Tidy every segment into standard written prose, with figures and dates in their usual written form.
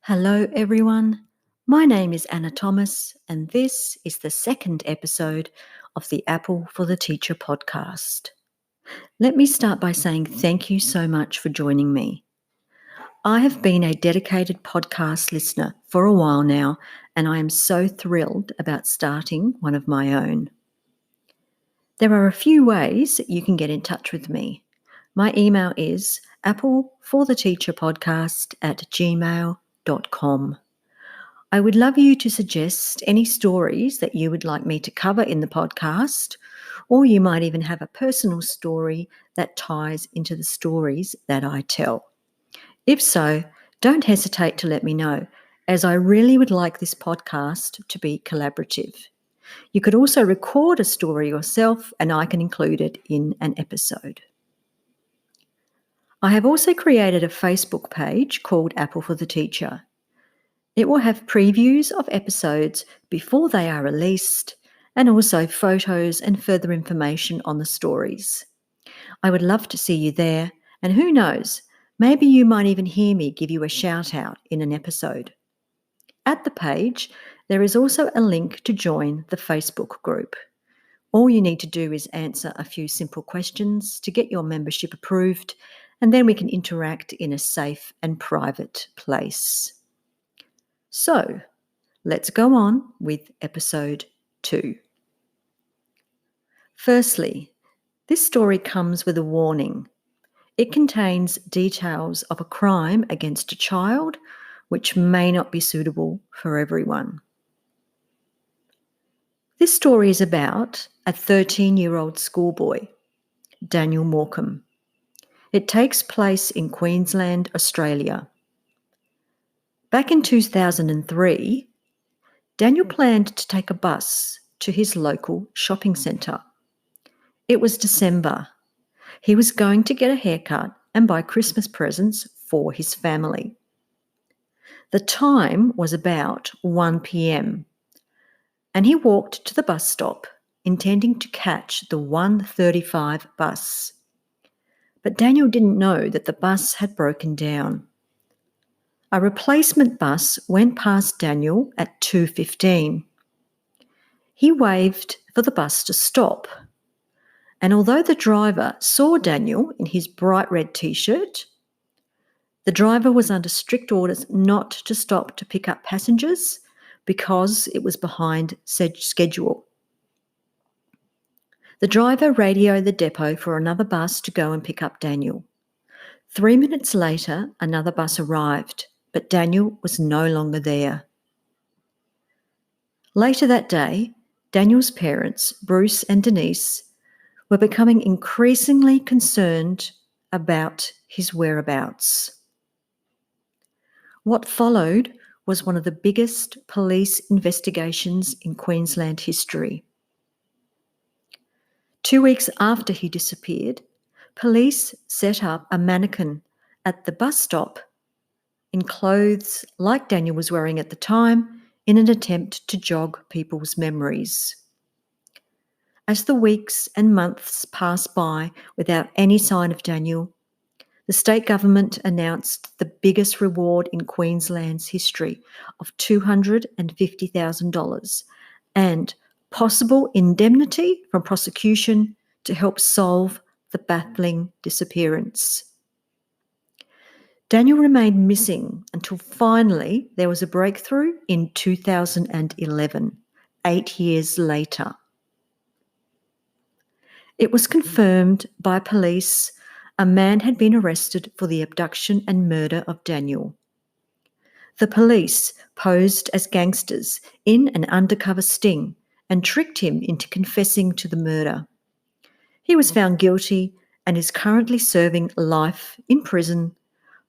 Hello, everyone. My name is Anna Thomas, and this is the second episode of the Apple for the Teacher podcast. Let me start by saying thank you so much for joining me. I have been a dedicated podcast listener for a while now, and I am so thrilled about starting one of my own. There are a few ways that you can get in touch with me. My email is applefortheteacherpodcast@gmail.com. I would love you to suggest any stories that you would like me to cover in the podcast, or you might even have a personal story that ties into the stories that I tell. If so, don't hesitate to let me know, as I really would like this podcast to be collaborative. You could also record a story yourself, and I can include it in an episode. I have also created a Facebook page called Apple for the Teacher. It will have previews of episodes before they are released, and also photos and further information on the stories. I would love to see you there, and who knows, maybe you might even hear me give you a shout out in an episode. At the page, there is also a link to join the Facebook group. All you need to do is answer a few simple questions to get your membership approved, and then we can interact in a safe and private place. So, let's go on with episode 2. Firstly, this story comes with a warning. It contains details of a crime against a child which may not be suitable for everyone. This story is about a 13-year-old schoolboy, Daniel Morecambe. It takes place in Queensland, Australia. Back in 2003, Daniel planned to take a bus to his local shopping centre. It was December. He was going to get a haircut and buy Christmas presents for his family. The time was about 1 p.m, and he walked to the bus stop, intending to catch the 1:35 bus. But Daniel didn't know that the bus had broken down. A replacement bus went past Daniel at 2:15. He waved for the bus to stop, and although the driver saw Daniel in his bright red t-shirt, the driver was under strict orders not to stop to pick up passengers because it was behind schedule. The driver radioed the depot for another bus to go and pick up Daniel. 3 minutes later, another bus arrived, but Daniel was no longer there. Later that day, Daniel's parents, Bruce and Denise, were becoming increasingly concerned about his whereabouts. What followed was one of the biggest police investigations in Queensland history. 2 weeks after he disappeared, police set up a mannequin at the bus stop in clothes like Daniel was wearing at the time in an attempt to jog people's memories. As the weeks and months passed by without any sign of Daniel, the state government announced the biggest reward in Queensland's history of $250,000 and possible indemnity from prosecution to help solve the baffling disappearance. Daniel remained missing until finally there was a breakthrough in 2011, 8 years later. It was confirmed by police a man had been arrested for the abduction and murder of Daniel. The police posed as gangsters in an undercover sting and tricked him into confessing to the murder. He was found guilty and is currently serving life in prison,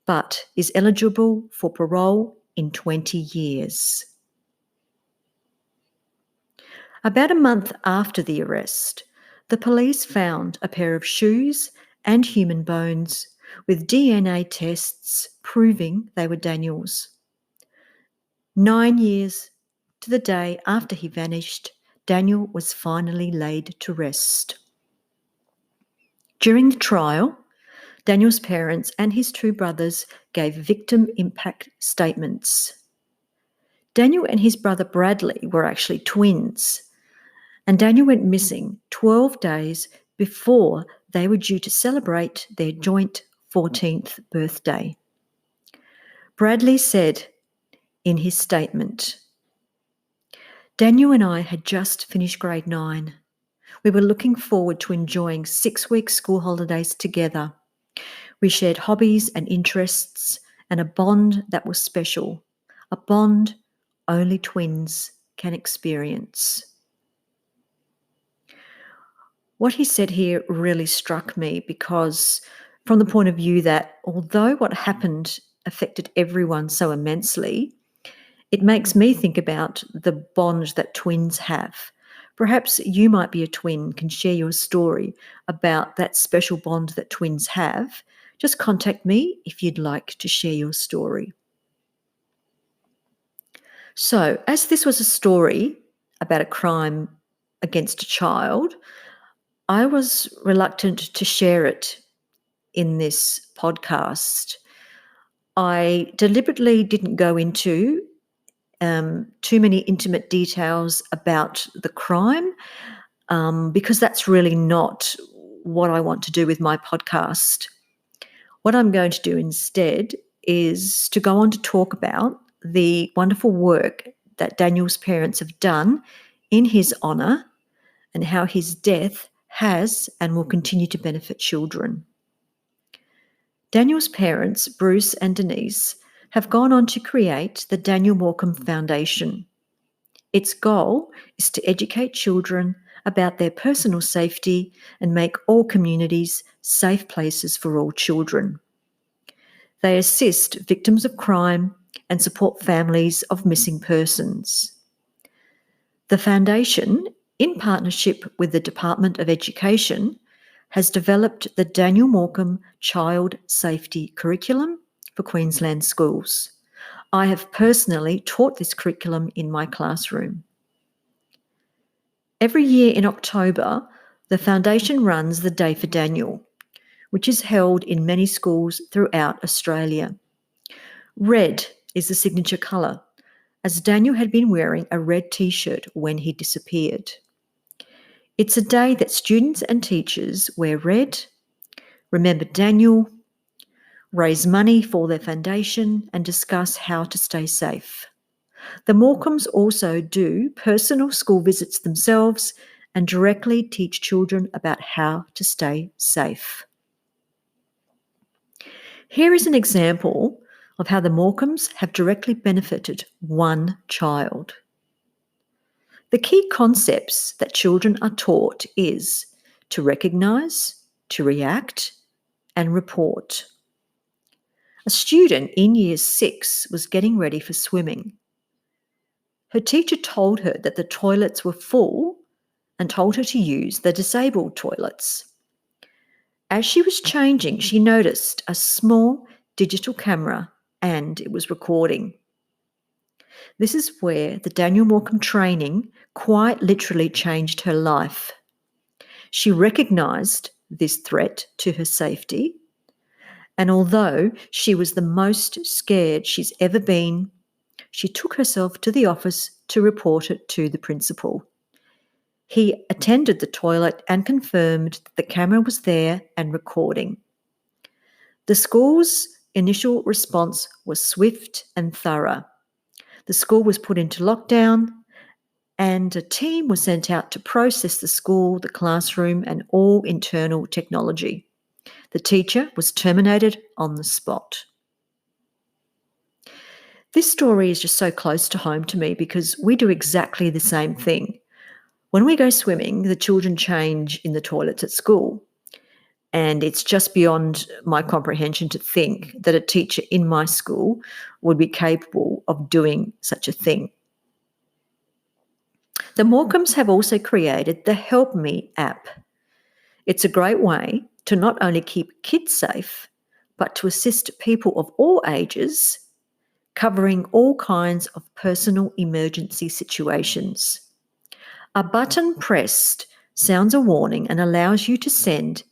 but is eligible for parole in 20 years. About a month after the arrest, the police found a pair of shoes and human bones with DNA tests proving they were Daniel's. 9 years to the day after he vanished, Daniel was finally laid to rest. During the trial, Daniel's parents and his two brothers gave victim impact statements. Daniel and his brother Bradley were actually twins, and Daniel went missing 12 days before they were due to celebrate their joint 14th birthday. Bradley said in his statement, "Daniel and I had just finished grade 9. We were looking forward to enjoying 6-week school holidays together. We shared hobbies and interests and a bond that was special, a bond only twins can experience." What he said here really struck me because, from the point of view that although what happened affected everyone so immensely, it makes me think about the bond that twins have. Perhaps you might be a twin, can share your story about that special bond that twins have. Just contact me if you'd like to share your story. So, as this was a story about a crime against a child, I was reluctant to share it in this podcast. I deliberately didn't go into too many intimate details about the crime because that's really not what I want to do with my podcast. What I'm going to do instead is to go on to talk about the wonderful work that Daniel's parents have done in his honour and how his death has and will continue to benefit children. Daniel's parents, Bruce and Denise, have gone on to create the Daniel Morecambe Foundation. Its goal is to educate children about their personal safety and make all communities safe places for all children. They assist victims of crime and support families of missing persons. The foundation, in partnership with the Department of Education, has developed the Daniel Morecambe Child Safety Curriculum for Queensland schools. I have personally taught this curriculum in my classroom. Every year in October, the foundation runs the Day for Daniel, which is held in many schools throughout Australia. Red is the signature colour, as Daniel had been wearing a red t-shirt when he disappeared. It's a day that students and teachers wear red, remember Daniel, raise money for their foundation, and discuss how to stay safe. The Morecambes also do personal school visits themselves and directly teach children about how to stay safe. Here is an example of how the Morecambes have directly benefited one child. The key concepts that children are taught is to recognise, to react, and report. A student in Year 6 was getting ready for swimming. Her teacher told her that the toilets were full and told her to use the disabled toilets. As she was changing, she noticed a small digital camera and it was recording. This is where the Daniel Morecambe training quite literally changed her life. She recognised this threat to her safety, and although she was the most scared she's ever been, she took herself to the office to report it to the principal. He attended the toilet and confirmed that the camera was there and recording. The school's initial response was swift and thorough. The school was put into lockdown and a team was sent out to process the school, the classroom, and all internal technology. The teacher was terminated on the spot. This story is just so close to home to me because we do exactly the same thing. When we go swimming, the children change in the toilets at school. And it's just beyond my comprehension to think that a teacher in my school would be capable of doing such a thing. The Morecambes have also created the Help Me app. It's a great way to not only keep kids safe, but to assist people of all ages, covering all kinds of personal emergency situations. A button pressed sounds a warning and allows you to send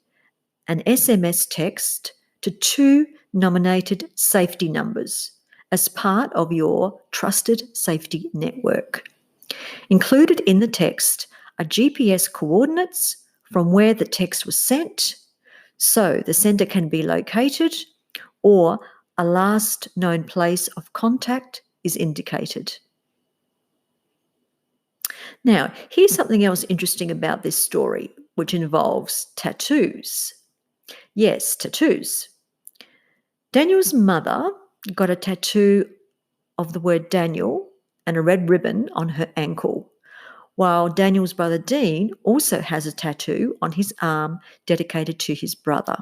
an SMS text to 2 nominated safety numbers as part of your trusted safety network. Included in the text are GPS coordinates from where the text was sent, so the sender can be located, or a last known place of contact is indicated. Now, here's something else interesting about this story, which involves tattoos. Yes, tattoos. Daniel's mother got a tattoo of the word Daniel and a red ribbon on her ankle, while Daniel's brother Dean also has a tattoo on his arm dedicated to his brother.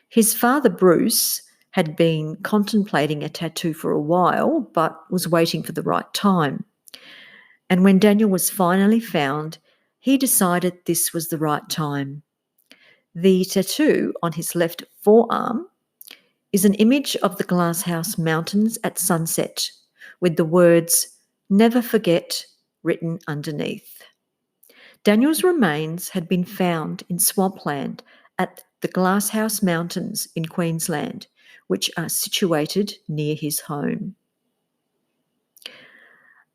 His father Bruce had been contemplating a tattoo for a while, but was waiting for the right time. And when Daniel was finally found, he decided this was the right time. The tattoo on his left forearm is an image of the Glasshouse Mountains at sunset, with the words, "Never forget," written underneath. Daniel's remains had been found in swampland at the Glasshouse Mountains in Queensland, which are situated near his home.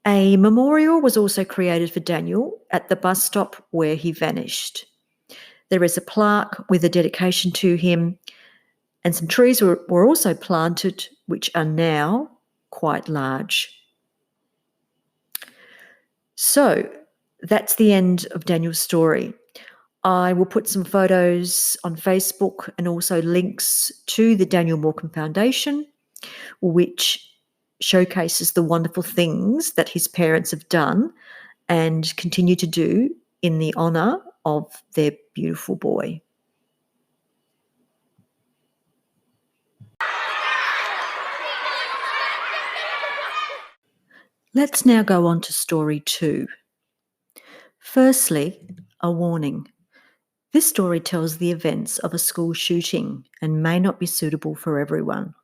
A memorial was also created for Daniel at the bus stop where he vanished. There is a plaque with a dedication to him, and some trees were also planted, which are now quite large. So that's the end of Daniel's story. I will put some photos on Facebook and also links to the Daniel Morecambe Foundation, which showcases the wonderful things that his parents have done and continue to do in the honour of their beautiful boy. Let's now go on to story 2. Firstly, a warning. This story tells the events of a school shooting and may not be suitable for everyone.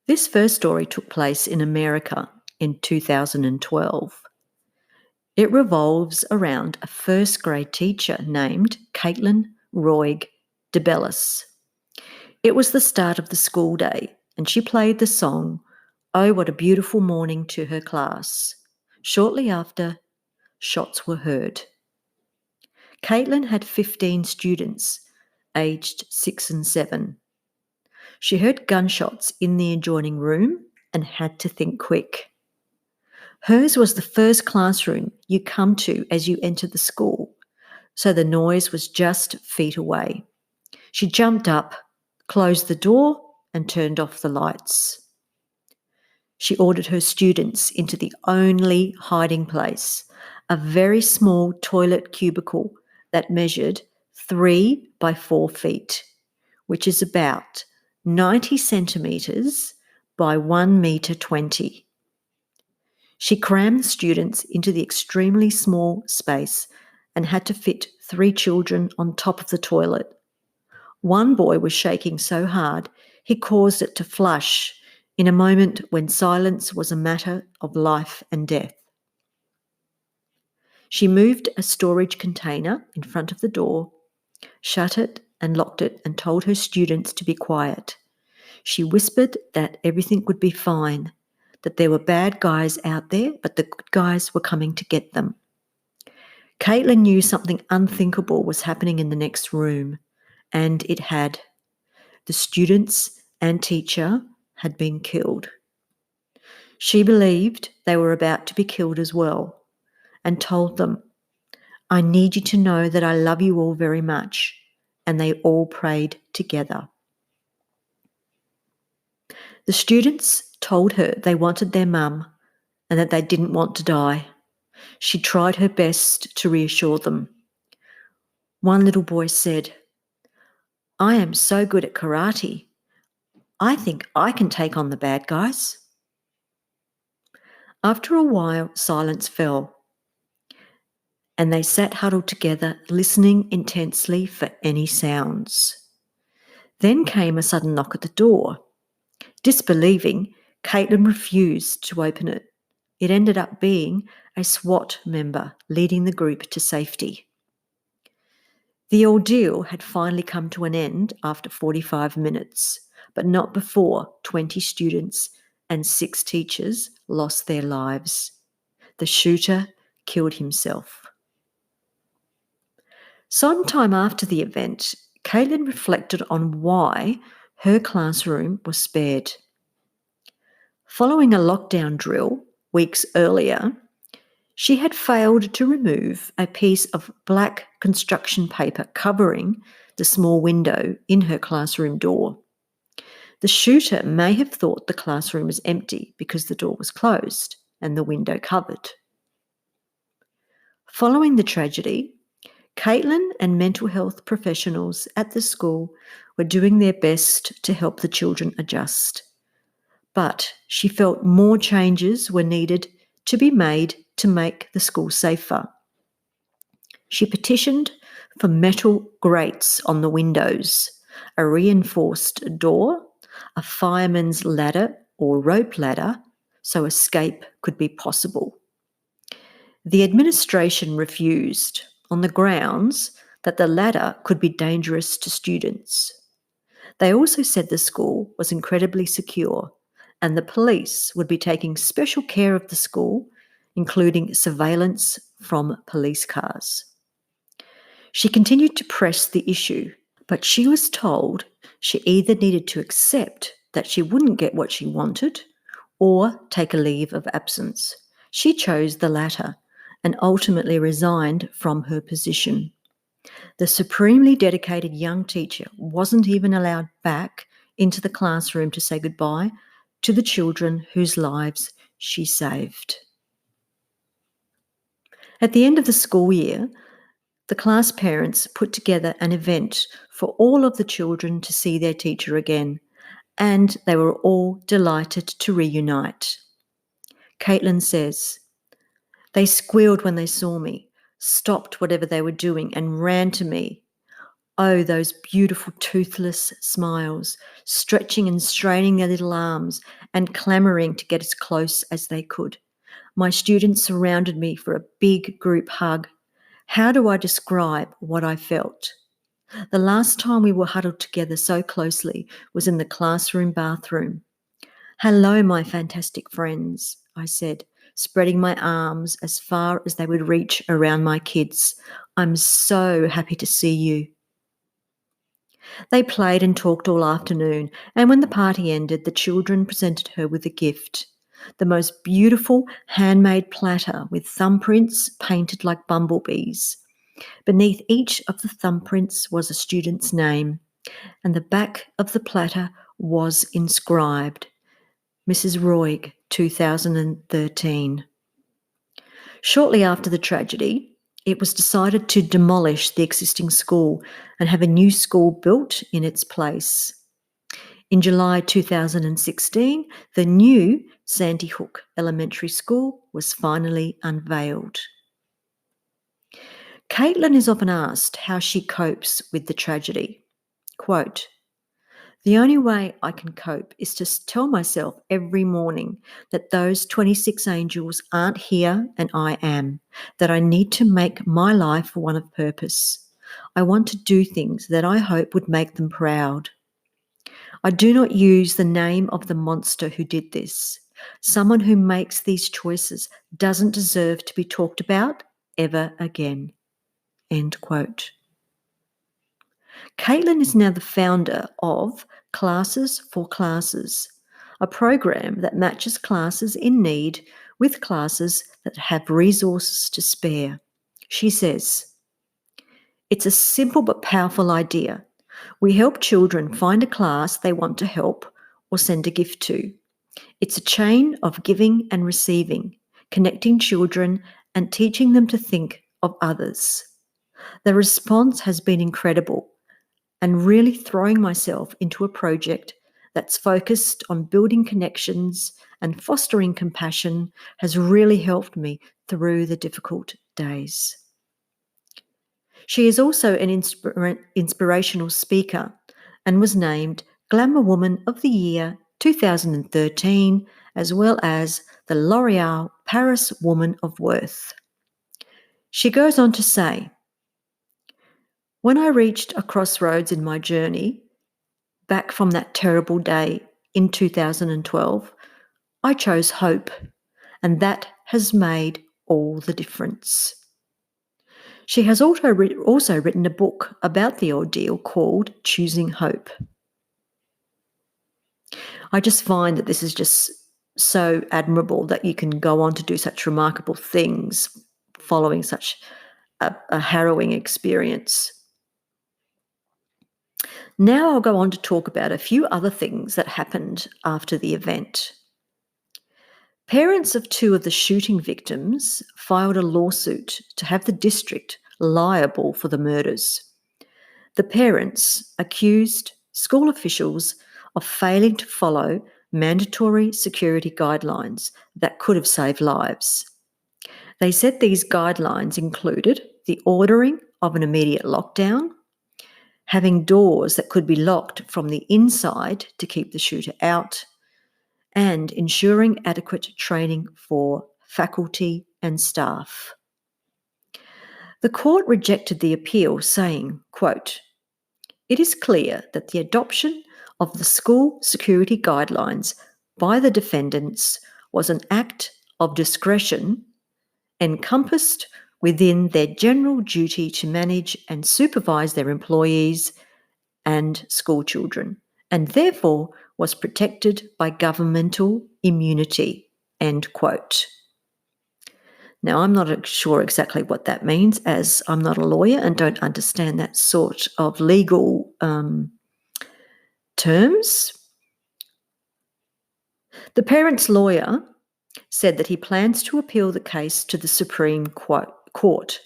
This first story took place in America in 2012. It revolves around a first grade teacher named Kaitlin Roig DeBellis. It was the start of the school day, and she played the song "Oh, What a Beautiful Morning" to her class. Shortly after, shots were heard. Kaitlin had 15 students, aged 6 and 7. She heard gunshots in the adjoining room and had to think quick. Hers was the first classroom you come to as you enter the school, so the noise was just feet away. She jumped up, closed the door, and turned off the lights. She ordered her students into the only hiding place, a very small toilet cubicle that measured 3 by 4 feet, which is about 90 centimetres by 1 metre 20. She crammed students into the extremely small space and had to fit 3 children on top of the toilet. One boy was shaking so hard he caused it to flush in a moment when silence was a matter of life and death. She moved a storage container in front of the door, shut it and locked it, and told her students to be quiet. She whispered that everything would be fine, that there were bad guys out there, but the good guys were coming to get them. Kaitlin knew something unthinkable was happening in the next room, and it had. The students and teacher had been killed. She believed they were about to be killed as well, and told them, "I need you to know that I love you all very much," and they all prayed together. The students told her they wanted their mum and that they didn't want to die. She tried her best to reassure them. One little boy said, "I am so good at karate. I think I can take on the bad guys." After a while, silence fell, and they sat huddled together, listening intensely for any sounds. Then came a sudden knock at the door. Disbelieving, Kaitlin refused to open it. It ended up being a SWAT member leading the group to safety. The ordeal had finally come to an end after 45 minutes, but not before 20 students and 6 teachers lost their lives. The shooter killed himself. Sometime after the event, Kaitlin reflected on why her classroom was spared. Following a lockdown drill weeks earlier, she had failed to remove a piece of black construction paper covering the small window in her classroom door. The shooter may have thought the classroom was empty because the door was closed and the window covered. Following the tragedy, Kaitlin and mental health professionals at the school were doing their best to help the children adjust. But she felt more changes were needed to be made to make the school safer. She petitioned for metal grates on the windows, a reinforced door, a fireman's ladder or rope ladder so escape could be possible. The administration refused on the grounds that the ladder could be dangerous to students. They also said the school was incredibly secure and the police would be taking special care of the school, including surveillance from police cars. She continued to press the issue, but she was told she either needed to accept that she wouldn't get what she wanted or take a leave of absence. She chose the latter and ultimately resigned from her position. The supremely dedicated young teacher wasn't even allowed back into the classroom to say goodbye to the children whose lives she saved. At the end of the school year, the class parents put together an event for all of the children to see their teacher again, and they were all delighted to reunite. Kaitlin says, "They squealed when they saw me, stopped whatever they were doing and ran to me. Oh, those beautiful toothless smiles, stretching and straining their little arms and clamouring to get as close as they could. My students surrounded me for a big group hug. How do I describe what I felt? The last time we were huddled together so closely was in the classroom bathroom. Hello, my fantastic friends," I said, spreading my arms as far as they would reach around my kids. "I'm so happy to see you." They played and talked all afternoon, and when the party ended, the children presented her with a gift. The most beautiful handmade platter with thumbprints painted like bumblebees. Beneath each of the thumbprints was a student's name, and the back of the platter was inscribed, Mrs. Roig, 2013. Shortly after the tragedy, it was decided to demolish the existing school and have a new school built in its place. In July 2016, the new Sandy Hook Elementary School was finally unveiled. Kaitlin is often asked how she copes with the tragedy. Quote, "The only way I can cope is to tell myself every morning that those 26 angels aren't here and I am, that I need to make my life one of purpose. I want to do things that I hope would make them proud. I do not use the name of the monster who did this. Someone who makes these choices doesn't deserve to be talked about ever again." End quote. Kaitlin is now the founder of Classes for Classes, a program that matches classes in need with classes that have resources to spare. She says, "It's a simple but powerful idea. We help children find a class they want to help or send a gift to. It's a chain of giving and receiving, connecting children and teaching them to think of others. The response has been incredible, and really throwing myself into a project that's focused on building connections and fostering compassion has really helped me through the difficult days." She is also an inspirational speaker and was named Glamour Woman of the Year 2013, as well as the L'Oreal Paris Woman of Worth. She goes on to say, When I reached a crossroads in my journey back from that terrible day in 2012, I chose hope, and that has made all the difference. She has also written a book about the ordeal called Choosing Hope. I just find that this is just so admirable that you can go on to do such remarkable things following such a harrowing experience. Now I'll go on to talk about a few other things that happened after the event. Parents of two of the shooting victims filed a lawsuit to have the district liable for the murders. The parents accused school officials of failing to follow mandatory security guidelines that could have saved lives. They said these guidelines included the ordering of an immediate lockdown, having doors that could be locked from the inside to keep the shooter out, and ensuring adequate training for faculty and staff. The court rejected the appeal, saying, quote, "It is clear that the adoption of the school security guidelines by the defendants was an act of discretion encompassed within their general duty to manage and supervise their employees and school children, and therefore was protected by governmental immunity," end quote. Now, I'm not sure exactly what that means, as I'm not a lawyer and don't understand that sort of legal terms. The parent's lawyer said that he plans to appeal the case to the Supreme Court. Quote,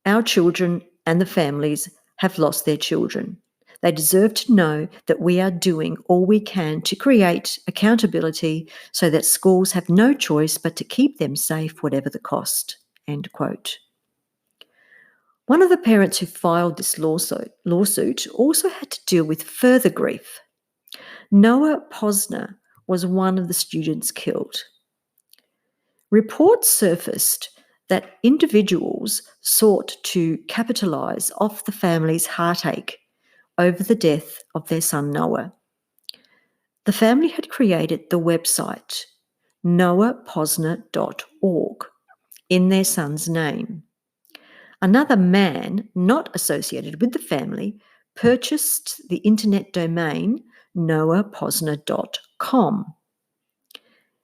"Our children and the families have lost their children. They deserve to know that we are doing all we can to create accountability so that schools have no choice but to keep them safe, whatever the cost," end quote. One of the parents who filed this lawsuit also had to deal with further grief. Noah Posner was one of the students killed. Reports surfaced that individuals sought to capitalise off the family's heartache over the death of their son Noah. The family had created the website noahposner.org in their son's name. Another man not associated with the family purchased the internet domain noahposner.com.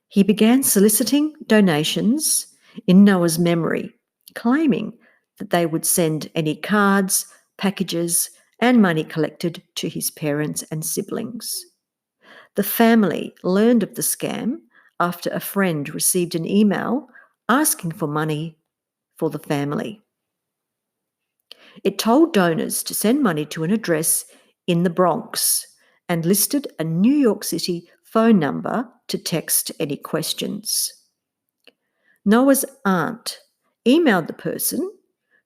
He began soliciting donations in Noah's memory, claiming that they would send any cards, packages, and money collected to his parents and siblings. The family learned of the scam after a friend received an email asking for money for the family. It told donors to send money to an address in the Bronx and listed a New York City phone number to text any questions. Noah's aunt emailed the person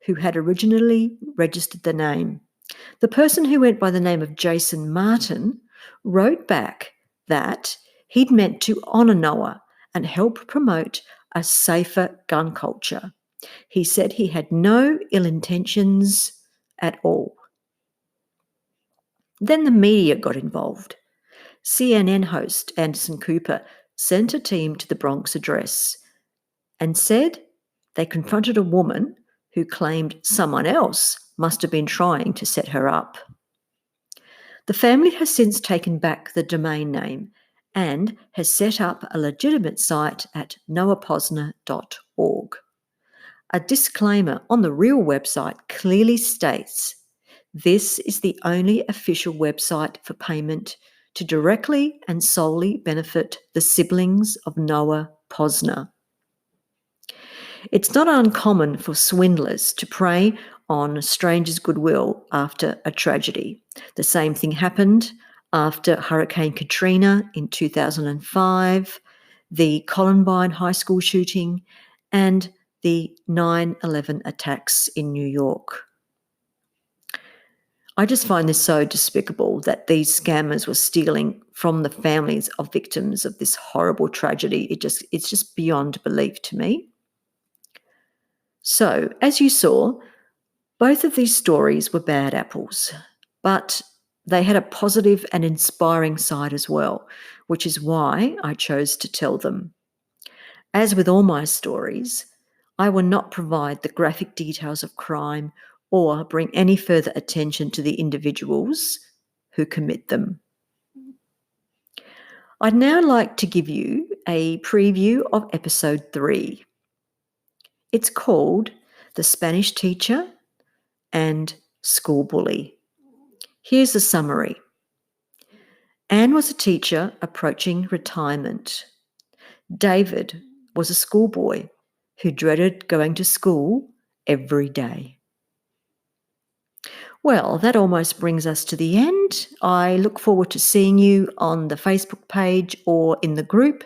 who had originally registered the name. The person who went by the name of Jason Martin wrote back that he'd meant to honour Noah and help promote a safer gun culture. He said he had no ill intentions at all. Then the media got involved. CNN host Anderson Cooper sent a team to the Bronx address and said they confronted a woman who claimed someone else must have been trying to set her up. The family has since taken back the domain name and has set up a legitimate site at noahposner.org. A disclaimer on the real website clearly states this is the only official website for payment to directly and solely benefit the siblings of Noah Posner. It's not uncommon for swindlers to prey on strangers' goodwill after a tragedy. The same thing happened after Hurricane Katrina in 2005, the Columbine High School shooting, and the 9/11 attacks in New York. I just find this so despicable that these scammers were stealing from the families of victims of this horrible tragedy. It's just beyond belief to me. So, as you saw, Both of these stories were bad apples, but they had a positive and inspiring side as well, which is why I chose to tell them. As with all my stories, I will not provide the graphic details of crime or bring any further attention to the individuals who commit them. I'd now like to give you a preview of episode 3. It's called The Spanish Teacher and School Bully. Here's a summary. Anne was a teacher approaching retirement. David was a schoolboy who dreaded going to school every day. Well, that almost brings us to the end. I look forward to seeing you on the Facebook page or in the group.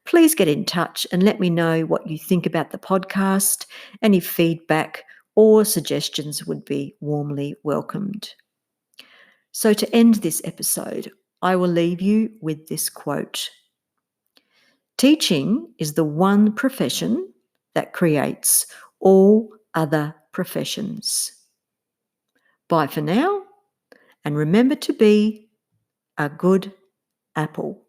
Please get in touch and let me know what you think about the podcast. Any feedback or suggestions would be warmly welcomed. So to end this episode, I will leave you with this quote. Teaching is the one profession that creates all other professions. Bye for now, and remember to be a good apple.